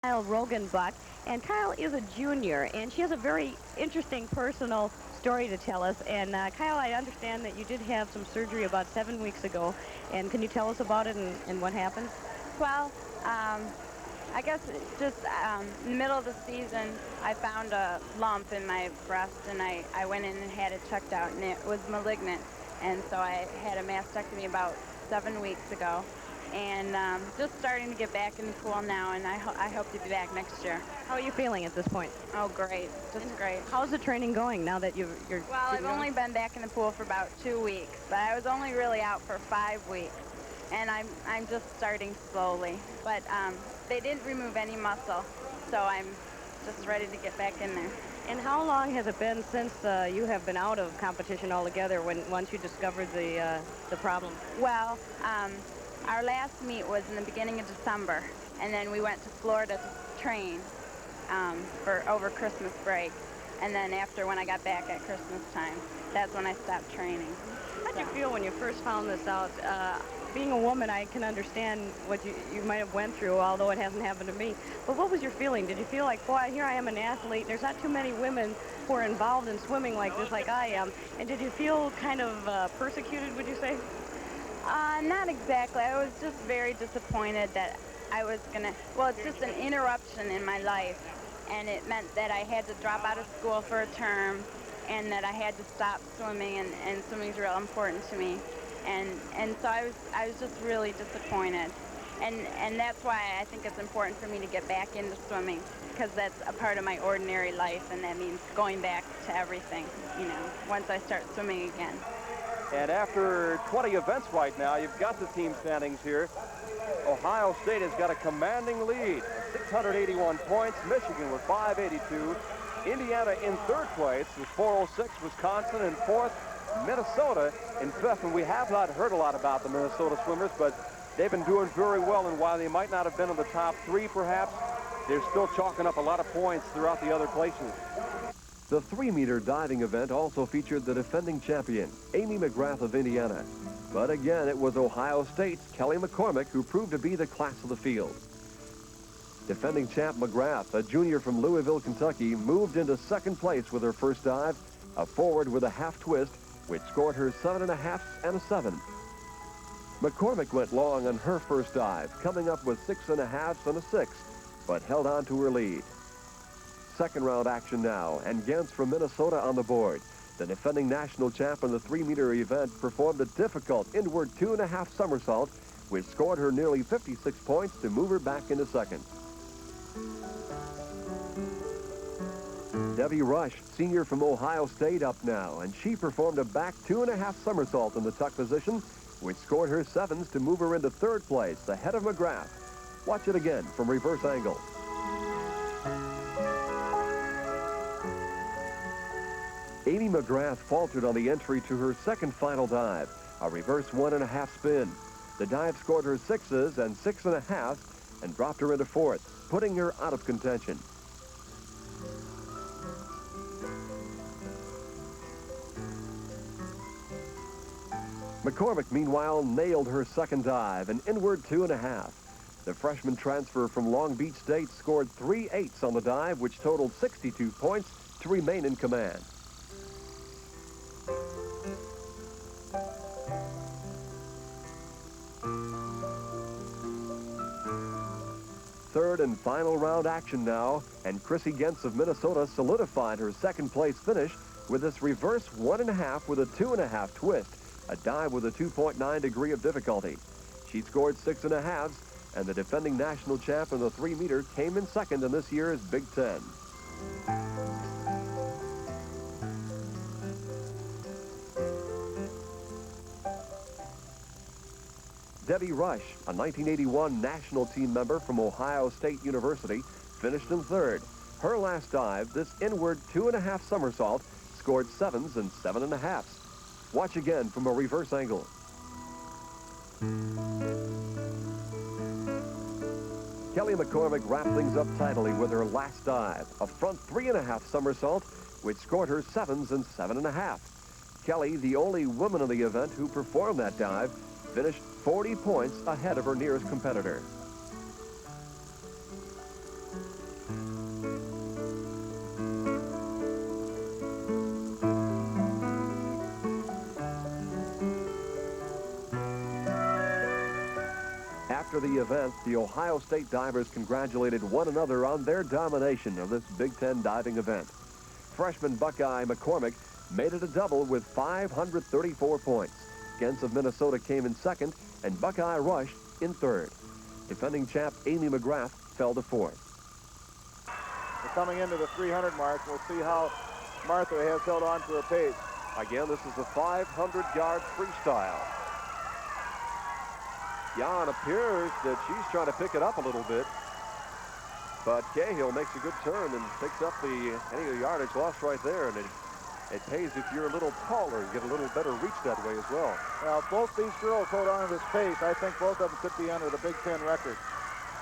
Kyle Rogenbach, and Kyle is a junior, and she has a very interesting personal story to tell us. And Kyle, I understand that you did have some surgery about 7 weeks ago, and can you tell us about it and what happened? Well, I guess just in the middle of the season, I found a lump in my breast, and I went in and had it checked out, and it was malignant. And so I had a mastectomy about 7 weeks ago, and just starting to get back in the pool now, and I hope to be back next year. How are you feeling at this point? Oh, great, just great. How's the training going now that you're Well, I've getting going? only been back in the pool for about 2 weeks, but I was only really out for 5 weeks. And I'm just starting slowly. But they didn't remove any muscle, so I'm just ready to get back in there. And how long has it been since you have been out of competition altogether once you discovered the problem? Well, our last meet was in the beginning of December, and then we went to Florida to train for over Christmas break. And then after, when I got back at Christmas time, that's when I stopped training. How did you feel when you first found this out? Being a woman, I can understand what you might have went through, although it hasn't happened to me. But what was your feeling? Did you feel like, boy, here I am an athlete, and there's not too many women who are involved in swimming like this, like I am? And did you feel kind of persecuted, would you say? Not exactly. I was just very disappointed that I was gonna, well, it's just an interruption in my life, and it meant that I had to drop out of school for a term, and that I had to stop swimming, and swimming's real important to me. And so I was just really disappointed. And that's why I think it's important for me to get back into swimming, because that's a part of my ordinary life, and that means going back to everything, you know, once I start swimming again. And after 20 events right now, you've got the team standings here. Ohio State has got a commanding lead, 681 points. Michigan with 582. Indiana in third place with 406. Wisconsin in fourth. Minnesota in fifth. And we have not heard a lot about the Minnesota swimmers, but they've been doing very well. And while they might not have been in the top three, perhaps, they're still chalking up a lot of points throughout the other places. The 3-meter diving event also featured the defending champion, Amy McGrath of Indiana. But again, it was Ohio State's Kelly McCormick who proved to be the class of the field. Defending champ McGrath, a junior from Louisville, Kentucky, moved into second place with her first dive, a forward with a half twist, which scored her 7.5 and a 7. McCormick went long on her first dive, coming up with 6.5 and a 6, but held on to her lead. Second round action now, and Gens from Minnesota on the board. The defending national champ in the 3-meter event performed a difficult inward 2.5 somersault, which scored her nearly 56 points to move her back into second. Debbie Rush, senior from Ohio State, up now, and she performed a back 2.5 somersault in the tuck position, which scored her 7s to move her into third place, ahead of McGrath. Watch it again from reverse angle. Amy McGrath faltered on the entry to her second final dive, a reverse 1.5 spin. The dive scored her 6s and 6.5 and dropped her into fourth, putting her out of contention. McCormick, meanwhile, nailed her second dive, an inward 2.5. The freshman transfer from Long Beach State scored 3 8s on the dive, which totaled 62 points to remain in command. Third and final round action now, and Chrissy Gens of Minnesota solidified her second place finish with this reverse 1.5 with a 2.5 twist, a dive with a 2.9 degree of difficulty. She scored 6.5s, and the defending national champ in the 3-meter came in second in this year's Big Ten. Debbie Rush, a 1981 national team member from Ohio State University, finished in third. Her last dive, this inward 2.5 somersault, scored 7s and 7.5s. Watch again from a reverse angle. Kelly McCormick wrapped things up tidily with her last dive, a front 3.5 somersault, which scored her 7s and 7.5. Kelly, the only woman in the event who performed that dive, finished 40 points ahead of her nearest competitor. After the event, the Ohio State divers congratulated one another on their domination of this Big Ten diving event. Freshman Buckeye McCormick made it a double with 534 points. Gens of Minnesota came in second, and Buckeye Rush in third. Defending champ Amy McGrath fell to fourth. We're coming into the 300 mark. We'll see how Martha has held on to her pace. Again, this is a 500-yard freestyle. Jan appears that she's trying to pick it up a little bit, but Cahill makes a good turn and picks up any yardage lost right there, and it pays if you're a little taller. You get a little better reach that way as well. Now, if both these girls hold on to this pace, I think both of them could be under the Big Ten record.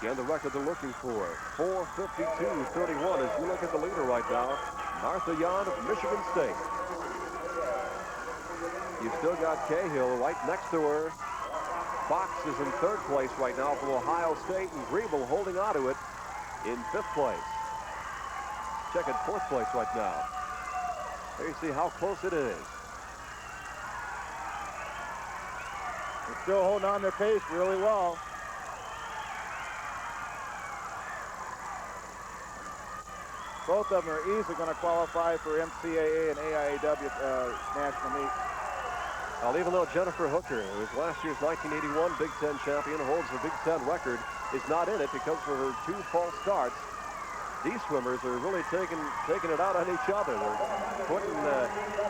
Again, the record they're looking for, 4:52:31. As you look at the leader right now, Martha Jan of Michigan State. You've still got Cahill right next to her. Fox is in third place right now from Ohio State, and Griebel holding on to it in fifth place. Check at fourth place right now. There you see how close it is. They're still holding on their pace really well. Both of them are easily going to qualify for NCAA and AIAW national meet. Well, even though Jennifer Hooker, who was last year's 1981 Big Ten champion, holds the Big Ten record, is not in it because of her 2 false starts. These swimmers are really taking it out on each other. They're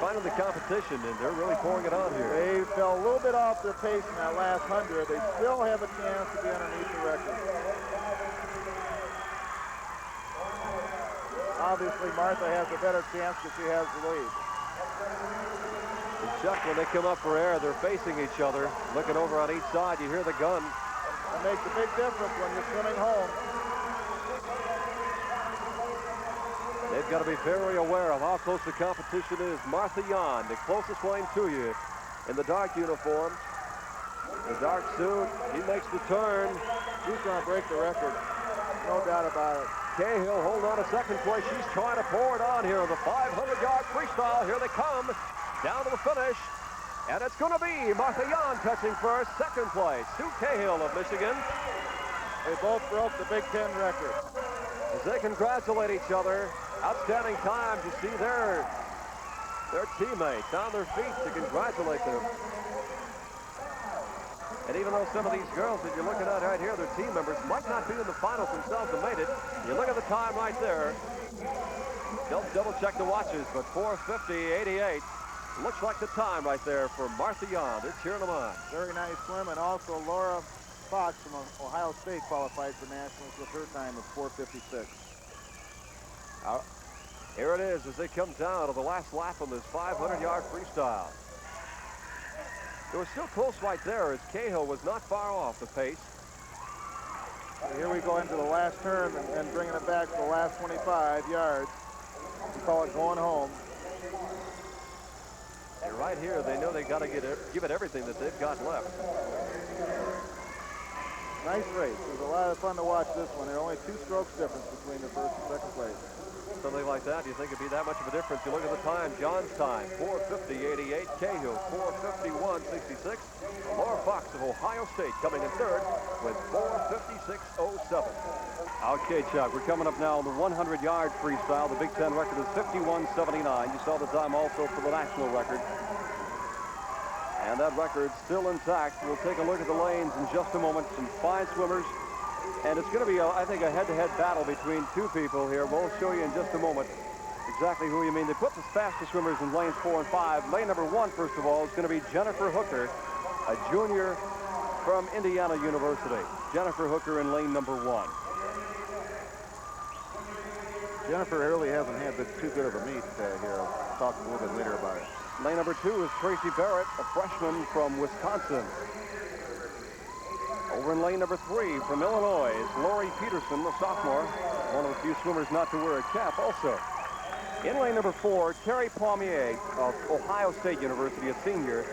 finding the competition, and they're really pouring it on here. They fell a little bit off their pace in that last 100. They still have a chance to be underneath the record. Obviously, Martha has a better chance because she has the lead. And Chuck, when they come up for air, they're facing each other. Looking over on each side, you hear the gun. It makes a big difference when you're swimming home. They've got to be very aware of how close the competition is. Martha Jan, the closest one to you in the dark uniform. The dark suit, he makes the turn. She's going to break the record. No doubt about it. Cahill holding on to second place. She's trying to pour it on here. The 500-yard freestyle. Here they come. Down to the finish. And it's going to be Martha Jan touching first. Second place, Sue Cahill of Michigan. They both broke the Big Ten record. As they congratulate each other. Outstanding time to see their teammates on their feet to congratulate them. And even though some of these girls that you're looking at right here, their team members, might not be in the finals themselves and made it, you look at the time right there. Don't double check the watches, but 4:50:88 looks like the time right there for Martha Jan. It's here in the mine. Very nice swim, and also Laura Fox from Ohio State qualified for nationals with her time of 4:56. Here it is as they come down to the last lap on this 500-yard freestyle. They were still close right there as Cahill was not far off the pace. So here we go into the last turn and bringing it back to the last 25 yards. We call it going home. And right here, they know they got to give it everything that they've got left. Nice race. It was a lot of fun to watch this one. There are only 2 strokes difference between the first and second place. Something like that, do you think it'd be that much of a difference? You look at the time, John's time, 4:50:88, Cahill, 4:51:66. Laura Fox of Ohio State coming in third with 4:56:07. Okay, Chuck, we're coming up now on the 100-yard freestyle. The Big Ten record is 51:79. You saw the time also for the national record. And that record's still intact. We'll take a look at the lanes in just a moment. Some fine swimmers. And it's going to be, I think, a head-to-head battle between 2 people here. We'll show you in just a moment exactly who you mean. They put the fastest swimmers in lanes 4 and 5. Lane number 1, first of all, is going to be Jennifer Hooker, a junior from Indiana University. Jennifer Hooker in lane number 1. Jennifer really hasn't had too good of a meet here. I'll talk a little bit later about it. Lane number 2 is Tracy Barrett, a freshman from Wisconsin. Over in lane number 3 from Illinois is Lori Peterson, the sophomore, one of the few swimmers not to wear a cap also. In lane number 4, Terry Palmier of Ohio State University, a senior.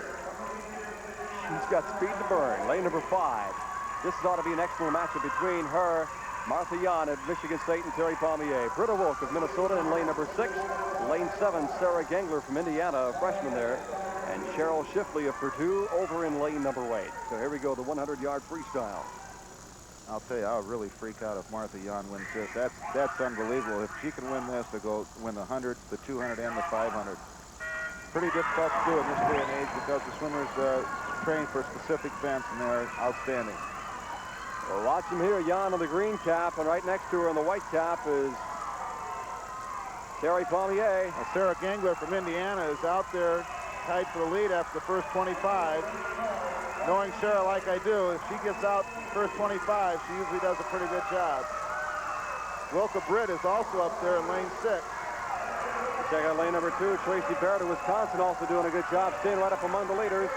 She's got speed to burn. Lane number 5. This ought to be an excellent matchup between her, Martha Jan at Michigan State, and Terry Palmier. Britta Wolk of Minnesota in lane number 6. Lane 7, Sarah Gangler from Indiana, a freshman there. And Cheryl Shifley of Purdue over in lane number 8. So here we go, the 100-yard freestyle. I'll tell you, I'll really freak out if Martha Yon wins this. That's unbelievable. If she can win this, to go win the 100, the 200, and the 500. Pretty difficult to do in this day and age because the swimmers train for specific events, and they're outstanding. Well, watch him here, Jan in the green cap, and right next to her in the white cap is Terry Palmier. Sarah Gangler from Indiana is out there tied for the lead after the first 25. Knowing Sarah like I do, if she gets out first 25, she usually does a pretty good job. Wilka Britt is also up there in lane 6. Check out lane number 2. Tracy Barrett of Wisconsin also doing a good job, staying right up among the leaders.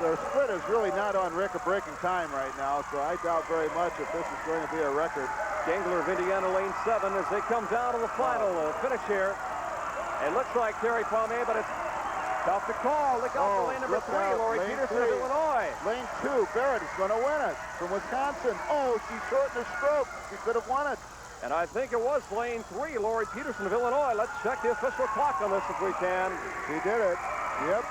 Their split is really not on record-breaking time right now, so I doubt very much if this is going to be a record. Gangler of Indiana, lane 7, as they come down to the final finish here. It looks like Terry Palmier, but it's tough to call. Look out for lane number 3, Lori Peterson of Illinois. Lane 2, Barrett is going to win it from Wisconsin. Oh, she shortened her stroke. She could have won it. And I think it was lane 3, Lori Peterson of Illinois. Let's check the official clock on this if we can. She did it. Yep.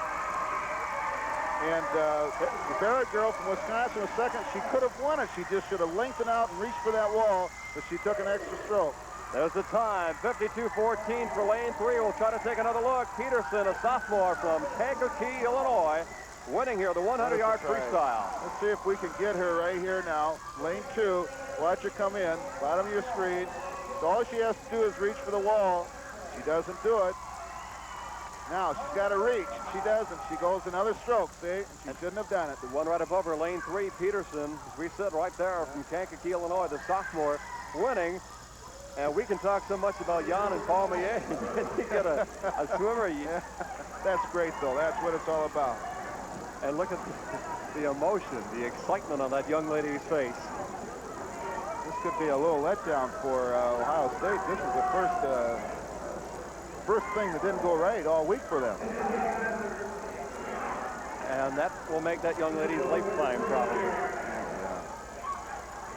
And the Barrett girl from Wisconsin was second. She could have won it. She just should have lengthened out and reached for that wall, but she took an extra stroke. There's the time, 52:14 for lane 3. We'll try to take another look. Peterson, a sophomore from Kankakee, Illinois, winning here the 100-yard freestyle. Let's see if we can get her right here now. Lane 2, watch her come in, bottom of your screen. So all she has to do is reach for the wall. She doesn't do it. Now she's got to reach. She doesn't. She goes another stroke, see? She shouldn't have done it. The one right above her, lane 3, Peterson, as we said right there from Kankakee, Illinois, the sophomore, winning. And we can talk so much about Jan and Palmier. You get a swimmer. Yeah. That's great, though. That's what it's all about. And look at the emotion, the excitement on that young lady's face. This could be a little letdown for Ohio State. This is the first thing that didn't go right all week for them. And that will make that young lady's lifetime probably.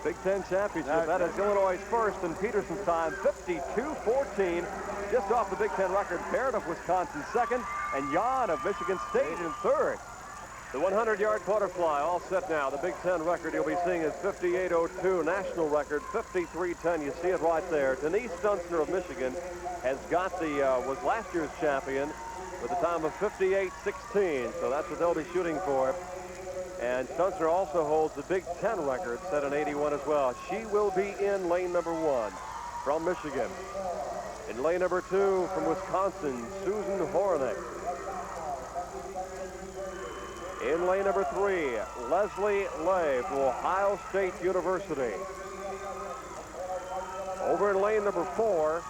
Big Ten championship. That is Illinois' first, and Peterson's time 52:14, just off the Big Ten record. Barrett of Wisconsin second, and Jan of Michigan State in third. The 100-yard butterfly all set now. The Big Ten record you'll be seeing is 58:02. National record 53:10. You see it right there. Denise Stunzner of Michigan has got was last year's champion with a time of 58:16. So that's what they'll be shooting for. And Stunzner also holds the Big Ten record set in 81 as well. She will be in lane number 1 from Michigan. In lane number 2 from Wisconsin, Susan Hornick. In lane number 3, Leslie Lay from Ohio State University. Over in lane number 4,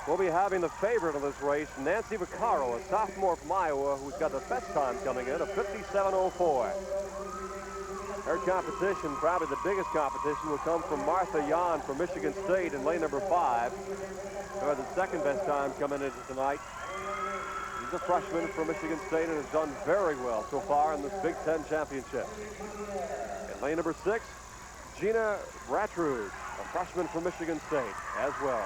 we'll be having the favorite of this race, Nancy Vaccaro, a sophomore from Iowa, who's got the best time coming in, a 57:04. Her competition, probably the biggest competition, will come from Martha Yon from Michigan State in lane number 5, who had the second best time coming into tonight. She's a freshman from Michigan State and has done very well so far in this Big Ten championship. In lane number 6, Gina Ratrud, a freshman from Michigan State as well.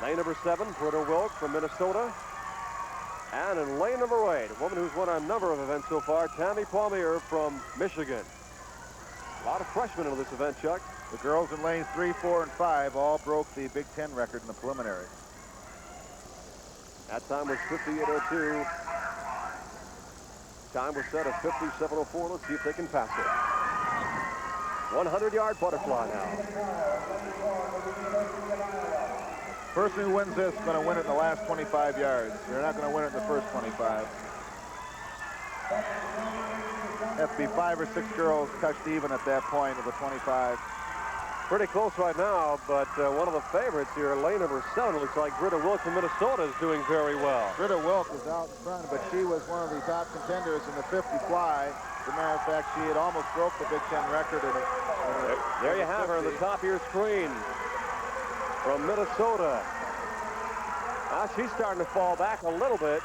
Lane number 7, Britta Wilk from Minnesota. And in lane number 8, a woman who's won a number of events so far, Tammy Palmier from Michigan. A lot of freshmen in this event, Chuck. The girls in lanes 3, 4, and 5 all broke the Big Ten record in the preliminary. That time was 58:02. Time was set at 57:04. Let's see if they can pass it. 100-yard butterfly now. Person who wins this is going to win it in the last 25 yards. They're not going to win it in the first 25. Have to be 5 or 6 girls touched even at that point of the 25. Pretty close right now, but one of the favorites here, lane number 7, looks like Britta Wilk from Minnesota is doing very well. Britta Wilk was out in front, but she was one of the top contenders in the 50 fly. As a matter of fact, she had almost broke the Big Ten record. There you have her on the top of your screen from Minnesota. Now she's starting to fall back a little bit.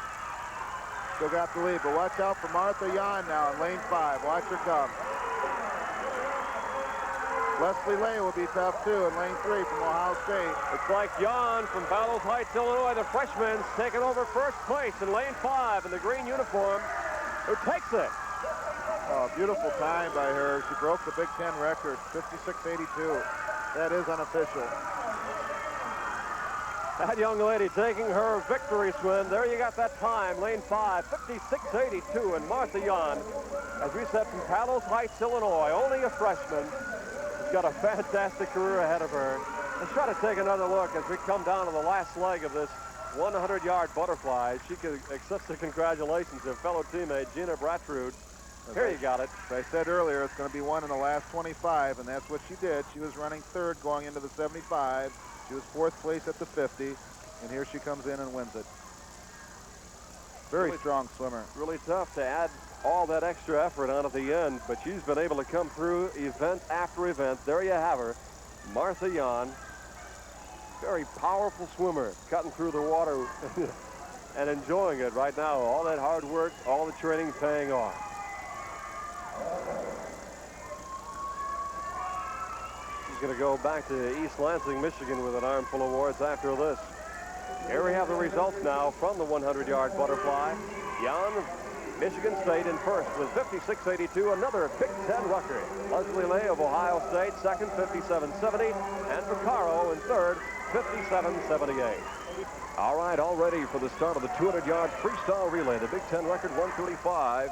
Still got the lead, but watch out for Martha Yon now in lane 5. Watch her come. Leslie Lay will be tough too in lane 3 from Ohio State. It's like Yon from Palos Heights, Illinois, the freshman's taking over first place in lane 5 in the green uniform, who takes it. Oh, beautiful time by her. She broke the Big Ten record, 56.82. That is unofficial. That young lady taking her victory swim. There you got that time. Lane 5, 56.82. And Martha Yan, as we said, from Palos Heights, Illinois, only a freshman. She's got a fantastic career ahead of her. Let's try to take another look as we come down to the last leg of this 100-yard butterfly. She accepts the congratulations of fellow teammate Gina Bratrud. Here you got it. As I said earlier, it's going to be one in the last 25, and that's what she did. She was running third going into the 75. She was fourth place at the 50, and here she comes in and wins it. Very strong swimmer. Really tough to add all that extra effort on at the end, but she's been able to come through event after event. There you have her, Martha Yan. Very powerful swimmer, cutting through the water and enjoying it right now. All that hard work, all the training paying off. She's going to go back to East Lansing, Michigan with an armful of awards after this. Here we have the results now from the 100-yard butterfly. Yan, Michigan State in first with 56.82, another Big Ten record. Leslie May of Ohio State second, 57.70, and Vaccaro in third, 57.78. All right, all ready for the start of the 200-yard freestyle relay. The Big Ten record, 135.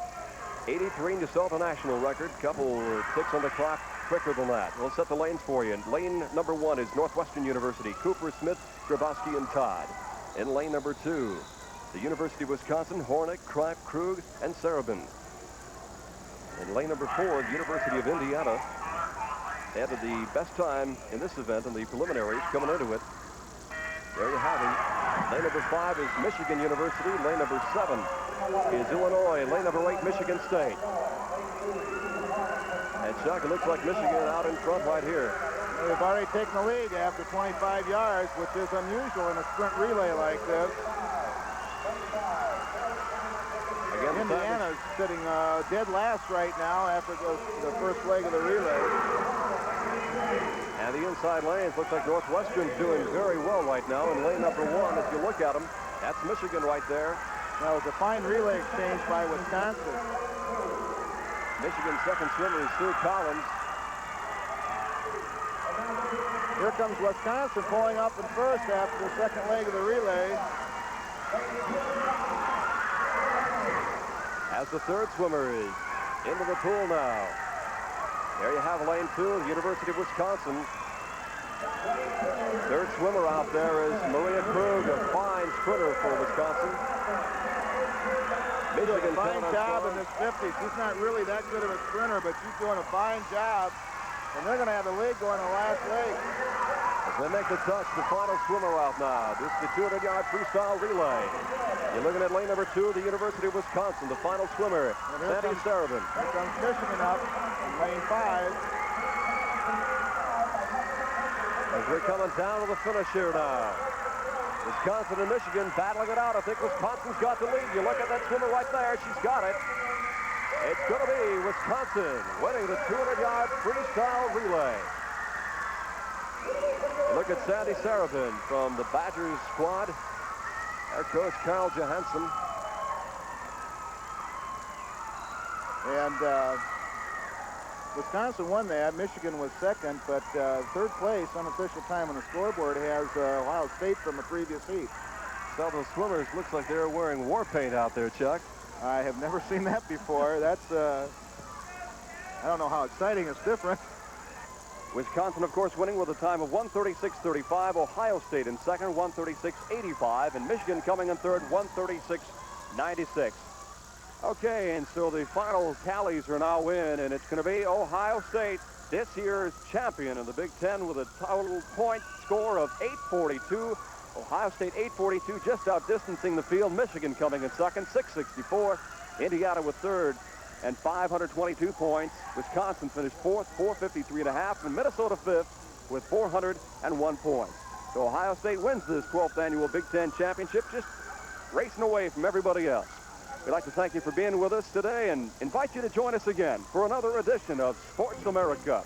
83 to set the national record. Couple ticks on the clock quicker than that. We'll set the lanes for you. Lane number 1 is Northwestern University. Cooper, Smith, Grabowski, and Todd. In lane number 2, the University of Wisconsin, Hornick, Kripe, Krug, and Sarabin. In lane number 4, the University of Indiana added the best time in this event in the preliminaries coming into it. There you have him. Lane number 5 is Michigan University. Lane number 7 is Illinois. Lane number 8, Michigan State. And Chuck, it looks like Michigan out in front right here. They've already taken the lead after 25 yards, which is unusual in a sprint relay like this. Again, Indiana's sitting dead last right now after the first leg of the relay. And the inside lanes looks like Northwestern's doing very well right now. In lane number 1, if you look at them, that's Michigan right there. Now, it was a fine relay exchange by Wisconsin. Michigan's second swimmer is Sue Collins. Here comes Wisconsin pulling up in first after the second leg of the relay. As the third swimmer is into the pool now. There you have lane 2, the University of Wisconsin. Third swimmer out there is Maria Krug, a fine sprinter for Wisconsin. Michigan Fine job in this 50. She's not really that good of a sprinter, but she's doing a fine job. And they're going to have the lead going the last leg. As they make the touch, the final swimmer out now. This is the 200-yard freestyle relay. You're looking at lane number 2, the University of Wisconsin, the final swimmer, Sandy Sarabin. Here comes Michigan up in lane 5. As we're coming down to the finish here now. Wisconsin and Michigan battling it out. I think Wisconsin's got the lead. You look at that swimmer right there. She's got it. It's going to be Wisconsin winning the 200-yard freestyle relay. Look at Sandy Sarabin from the Badgers squad. Our coach, Carl Johansson. And Wisconsin won that. Michigan was second, but third place, unofficial time on the scoreboard, has Ohio State from the previous heat. So those swimmers looks like they're wearing war paint out there, Chuck. I have never seen that before. That's, I don't know how exciting. It's different. Wisconsin, of course, winning with a time of 136.35. Ohio State in second, 136.85. And Michigan coming in third, 136.96. Okay, and so the final tallies are now in, and it's going to be Ohio State, this year's champion of the Big Ten, with a total point score of 842. Ohio State 842, just outdistancing the field. Michigan coming in second, 664. Indiana with third and 522 points. Wisconsin finished fourth, 453.5, and Minnesota fifth with 401 points. So Ohio State wins this 12th annual Big Ten championship, just racing away from everybody else. We'd like to thank you for being with us today and invite you to join us again for another edition of Sports America.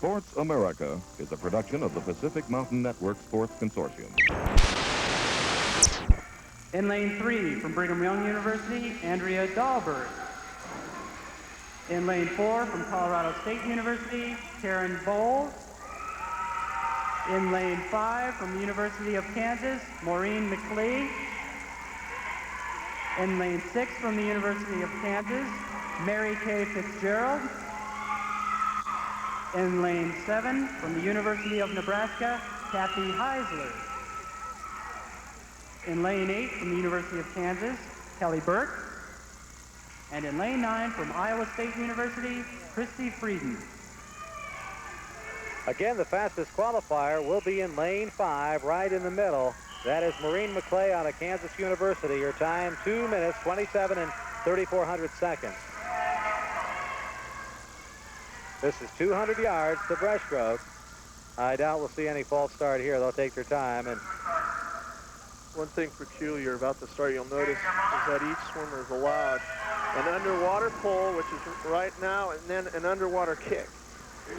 Sports America is a production of the Pacific Mountain Network Sports Consortium. In lane 3, from Brigham Young University, Andrea Dahlberg. In lane 4, from Colorado State University, Karen Bowles. In lane 5, from the University of Kansas, Maureen McLeay. In lane 6, from the University of Kansas, Mary Kay Fitzgerald. In lane 7, from the University of Nebraska, Kathy Heisler. In lane 8, from the University of Kansas, Kelly Burke. And in lane 9, from Iowa State University, Christy Frieden. Again, the fastest qualifier will be in lane 5, right in the middle. That is Maureen McLeay out of Kansas University. Her time, 2 minutes, 27 and 3/4 seconds. This is 200 yards to breaststroke. I doubt we'll see any false start here. They'll take their time. And one thing peculiar about the start you'll notice is that each swimmer is allowed an underwater pull, which is right now, and then an underwater kick.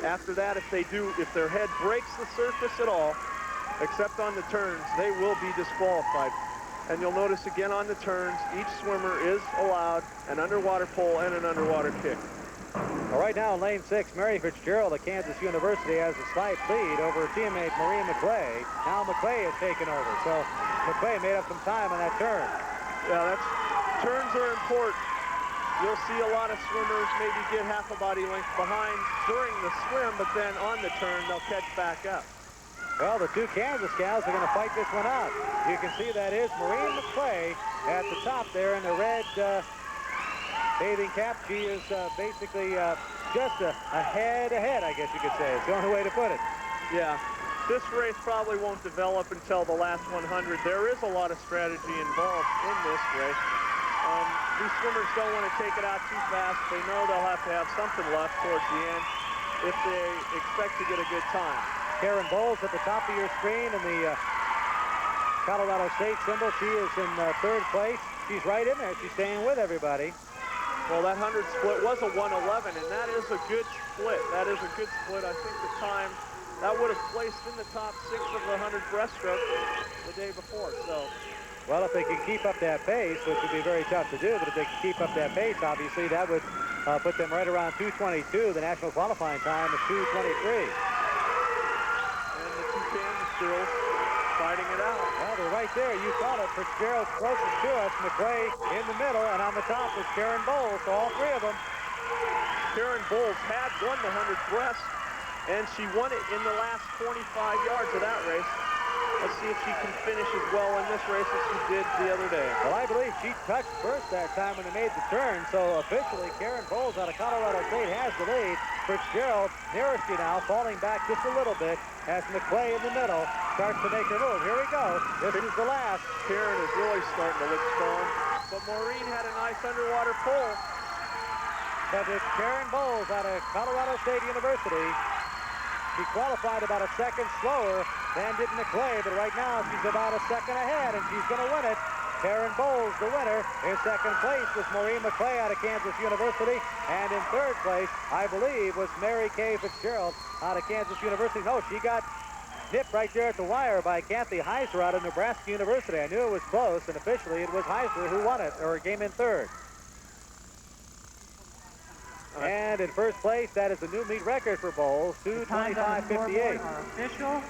After that, if their head breaks the surface at all, except on the turns, they will be disqualified. And you'll notice again on the turns, each swimmer is allowed an underwater pull and an underwater kick. Well, right now in lane 6, Mary Fitzgerald of Kansas University has a slight lead over her teammate Maureen McLeay. Now McLeay has taken over, so McLeay made up some time on that turn. Yeah, turns are important. You'll see a lot of swimmers maybe get half a body length behind during the swim, but then on the turn they'll catch back up. Well, the two Kansas gals are going to fight this one out. You can see that is Maureen McLeay at the top there in the red bathing cap. She is basically just a head ahead, I guess you could say. It's the only way to put it. Yeah, this race probably won't develop until the last 100. There is a lot of strategy involved in this race. These swimmers don't want to take it out too fast. They know they'll have to have something left towards the end if they expect to get a good time. Karen Bowles at the top of your screen in the Colorado State symbol. She is in third place. She's right in there. She's staying with everybody. Well, that 100 split was a 1:11, and that is a good split. That is a good split. I think the time that would have placed in the top 6 of the 100 breaststroke the day before. So, well, if they can keep up that pace, which would be very tough to do, but if they can keep up that pace, obviously that would put them right around 2:22. The national qualifying time is 2:23. And the two Kansas girls fighting it out. Well, they're right there. You call it. Fitzgerald's closest to us. McLeay in the middle, and on the top is Karen Bowles. So all three of them. Karen Bowles had won the 100 breast, and she won it in the last 25 yards of that race. Let's see if she can finish as well in this race as she did the other day. Well, I believe she touched first that time when they made the turn, so officially Karen Bowles out of Colorado State has the lead. Fitzgerald nearest you now, falling back just a little bit as McLeay in the middle starts to make a move. Here we go. This is the last. Karen is really starting to look strong, but Maureen had a nice underwater pull. But it's Karen Bowles out of Colorado State University. She qualified about a second slower than did McLeay, but right now she's about a second ahead, and she's going to win it. Karen Bowles, the winner. In second place was Maureen McLeay out of Kansas University, and in third place, I believe, was Mary Kay Fitzgerald out of Kansas University. No, she got nipped right there at the wire by Kathy Heisler out of Nebraska University. I knew it was close, and officially it was Heisler who won it, or came in third. And in first place, that is a new meet record for Bowles, 2:25.58. Official.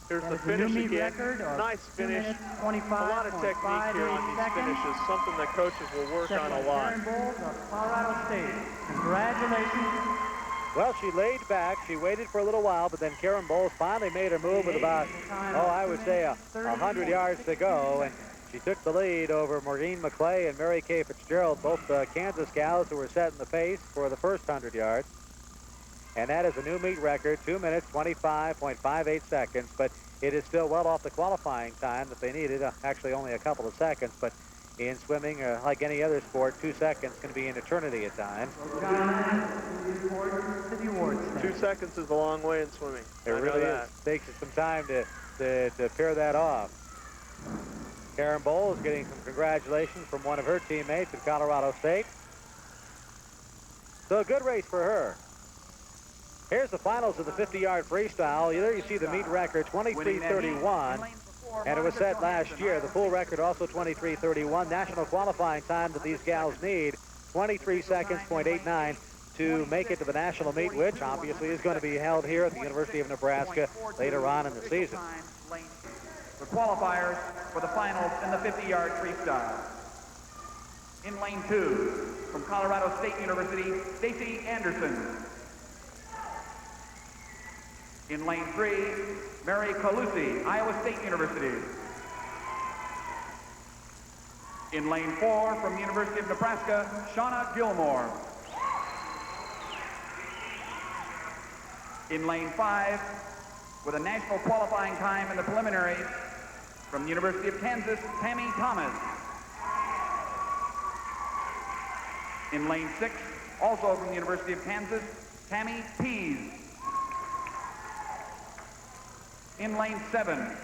Here's the finish again. Nice finish. A lot of technique here on these finishes, something that coaches will work on a lot. Karen Bowles of Colorado State. Congratulations. Well, she laid back. She waited for a little while, but then Karen Bowles finally made her move with about, I would say 100 yards to go. And she took the lead over Maureen McLeay and Mary Kay Fitzgerald, both Kansas gals who were setting the pace for the first 100 yards. And that is a new meet record, 2 minutes, 25.58 seconds. But it is still well off the qualifying time that they needed, actually only a couple of seconds. But in swimming, like any other sport, 2 seconds can be an eternity at times. 2 seconds is a long way in swimming. It really is. Takes some time to pair that off. Karen Bowles getting some congratulations from one of her teammates at Colorado State. So a good race for her. Here's the finals of the 50-yard freestyle. There you see the meet record, 23:31. And it was set last year. The full record also 23:31. National qualifying time that these gals need, 23 seconds, .89 to make it to the national meet, which obviously is going to be held here at the University of Nebraska later on in the season. The qualifiers for the finals in the 50-yard freestyle. In lane 2, from Colorado State University, Stacey Anderson. In lane 3, Mary Calusi, Iowa State University. In lane 4, from the University of Nebraska, Shauna Gilmore. In lane 5, with a national qualifying time in the preliminaries, from the University of Kansas, Tammy Thomas. In lane 6, also from the University of Kansas, Tammy Pease. In lane 7,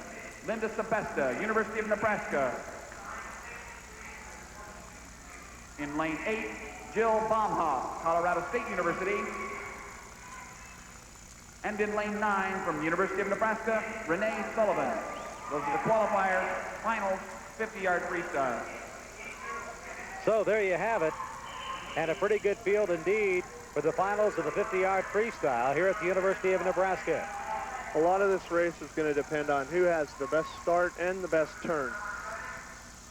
Linda Sebesta, University of Nebraska. In lane 8, Jill Baumhoff, Colorado State University. And in lane 9, from the University of Nebraska, Renee Sullivan. Those are the qualifiers, finals, 50-yard freestyle. So there you have it. And a pretty good field indeed for the finals of the 50-yard freestyle here at the University of Nebraska. A lot of this race is going to depend on who has the best start and the best turn.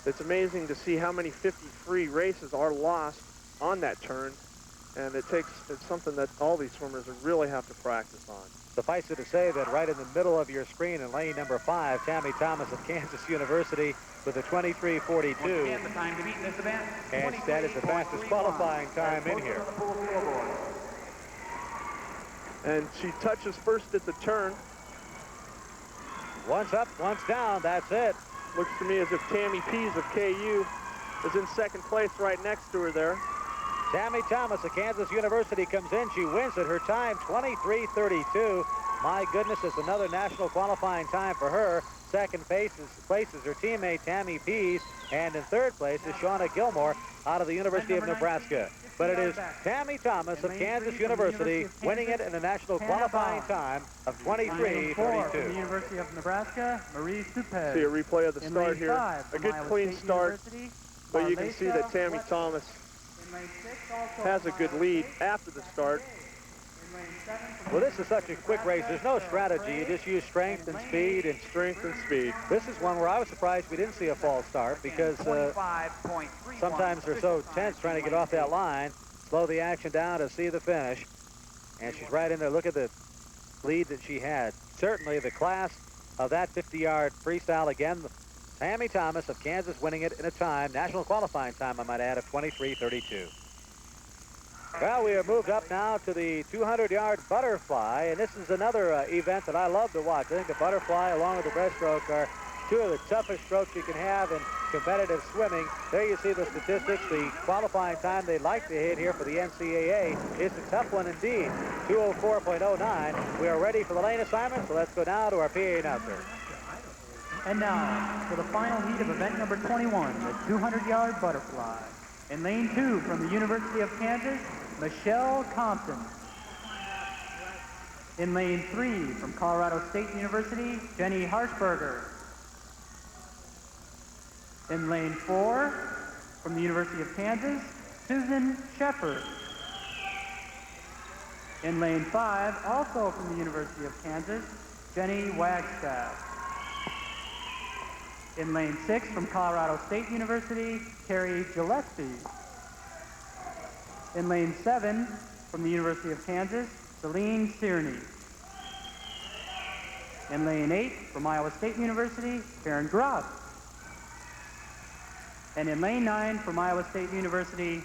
It's amazing to see how many 50-free races are lost on that turn, and it's something that all these swimmers really have to practice on. Suffice it to say that right in the middle of your screen in lane number 5, Tammy Thomas of Kansas University with a 23:42. Again, the time to beat in this event, and that is the fastest qualifying time in here. And she touches first at the turn. Once up, once down, that's it. Looks to me as if Tammy Pease of KU is in second place right next to her there. Tammy Thomas of Kansas University comes in. She wins at her time, 23:32. My goodness, it's another national qualifying time for her. Second place is her teammate, Tammy Pease. And in third place is Shauna Gilmore out of the University of Nebraska. But it is Tammy Thomas of Kansas University winning it in the national qualifying time of 23:32. From the University of Nebraska, Marie Supez. See a replay of the start here. A good clean start, but you can see that Tammy Thomas has a good lead after the start. Well, this is such a quick race. There's no strategy. You just use strength and speed. This is one where I was surprised we didn't see a false start because sometimes they're so tense trying to get off that line, slow the action down to see the finish. And she's right in there. Look at the lead that she had. Certainly the class of that 50-yard freestyle again. Tammy Thomas of Kansas winning it in a time, national qualifying time, I might add, of 23:32. Well, we have moved up now to the 200-yard butterfly, and this is another event that I love to watch. I think the butterfly along with the breaststroke are two of the toughest strokes you can have in competitive swimming. There you see the statistics. The qualifying time they like to hit here for the NCAA is a tough one indeed, 2:04.09. We are ready for the lane assignment, so let's go now to our PA announcer. And now for the final heat of event number 21, the 200-yard butterfly. In lane 2 from the University of Kansas, Michelle Compton. In lane 3 from Colorado State University, Jenny Harshberger. In lane 4 from the University of Kansas, Susan Shepard. In lane 5, also from the University of Kansas, Jenny Wagstaff. In lane 6 from Colorado State University, Carrie Gillespie. In lane 7 from the University of Kansas, Celine Tierney. In lane 8 from Iowa State University, Karen Gross. And in lane 9 from Iowa State University,